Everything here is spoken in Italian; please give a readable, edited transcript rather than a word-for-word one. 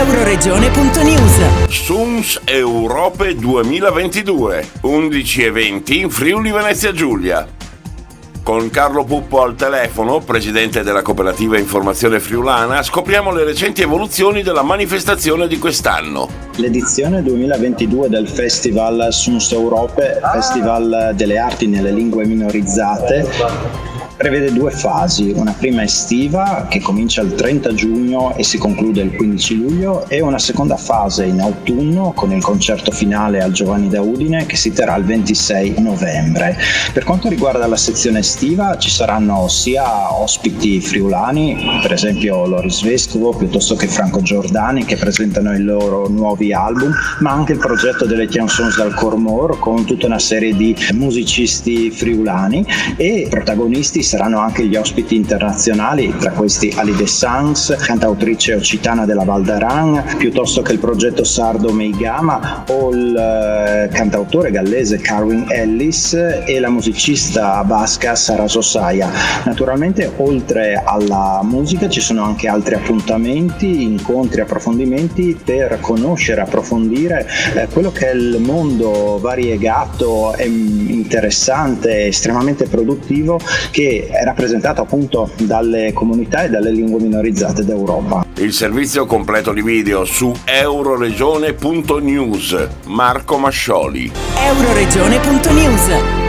Euroregione.news. SUMS Europe 2022, 11 eventi in Friuli Venezia Giulia. Con Carlo Puppo al telefono, presidente della cooperativa Informazione Friulana, scopriamo le recenti evoluzioni della manifestazione di quest'anno. L'edizione 2022 del Festival SUMS Europe, Festival delle arti nelle lingue minorizzate, prevede due fasi, una prima estiva che comincia il 30 giugno e si conclude il 15 luglio e una seconda fase in autunno con il concerto finale al Giovanni da Udine che si terrà il 26 novembre. Per quanto riguarda la sezione estiva ci saranno sia ospiti friulani, per esempio Loris Vescovo piuttosto che Franco Giordani che presentano i loro nuovi album, ma anche il progetto delle Chansons dal Cormor con tutta una serie di musicisti friulani e protagonisti saranno anche gli ospiti internazionali, tra questi Alide Sanz, cantautrice occitana della Val d'Aran, piuttosto che il progetto sardo Meigama o il cantautore gallese Carwin Ellis e la musicista basca Sara Sosaya. Naturalmente oltre alla musica ci sono anche altri appuntamenti, incontri, approfondimenti per conoscere, approfondire quello che è il mondo variegato e interessante, estremamente produttivo che è rappresentato appunto dalle comunità e dalle lingue minorizzate d'Europa. Il servizio completo di video su euroregione.news. Marco Mascioli. Euroregione.news